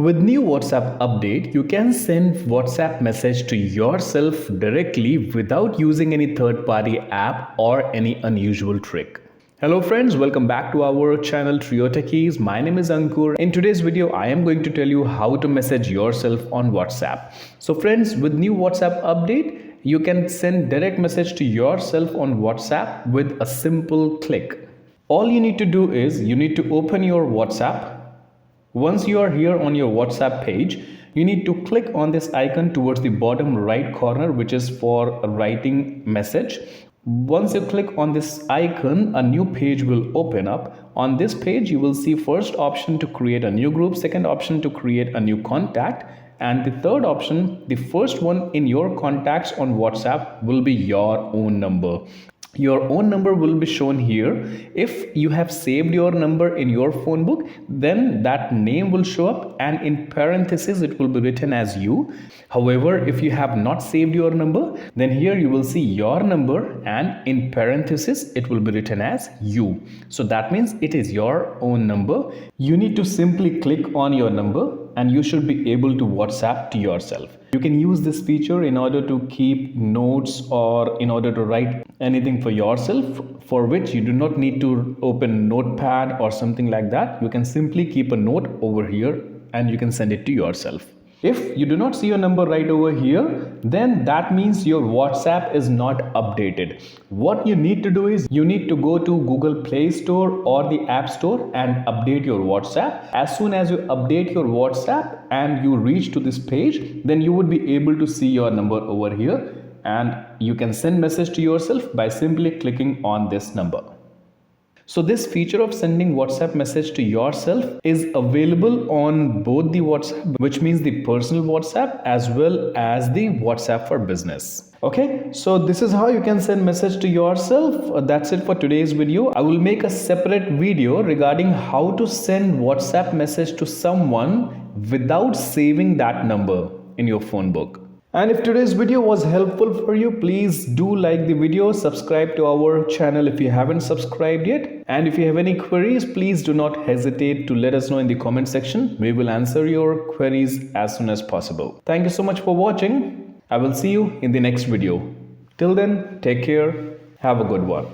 With new WhatsApp update, you can send WhatsApp message to yourself directly without using any third-party app or any unusual trick. Hello friends, welcome back to our channel Trio Techies. My name is Ankur. In today's video, I am going to tell you how to message yourself on WhatsApp. So friends, with new WhatsApp update, you can send direct message to yourself on WhatsApp with a simple click. All you need to do is you need to open your WhatsApp. Once you are here on your WhatsApp page, you need to click on this icon towards the bottom right corner, which is for writing message. Once you click on this icon, a new page will open up. On this page, you will see first option to create a new group, second option to create a new contact, and the third option, the first one in your contacts on WhatsApp, will be your own number. Your own number will be shown here. If you have saved your number in your phone book, then that name will show up and in parentheses it will be written as you. However, if you have not saved your number, then here you will see your number and in parentheses it will be written as you. So that means it is your own number. You need to simply click on your number and you should be able to WhatsApp to yourself. You can use this feature in order to keep notes or in order to write anything for yourself, for which you do not need to open Notepad or something like that. You can simply keep a note over here and you can send it to yourself. If you do not see your number right over here, then that means your WhatsApp is not updated. What you need to do is you need to go to Google Play Store or the App Store and update your WhatsApp. As soon as you update your WhatsApp and you reach to this page, then you would be able to see your number over here and you can send message to yourself by simply clicking on this number. So this feature of sending WhatsApp message to yourself is available on both the WhatsApp, which means the personal WhatsApp, as well as the WhatsApp for business. Okay, so this is how you can send message to yourself. That's it for today's video. I will make a separate video regarding how to send WhatsApp message to someone without saving that number in your phone book. And if today's video was helpful for you, please do like the video, subscribe to our channel if you haven't subscribed yet. And if you have any queries, please do not hesitate to let us know in the comment section. We will answer your queries as soon as possible. Thank you so much for watching. I will see you in the next video. Till then, take care. Have a good one.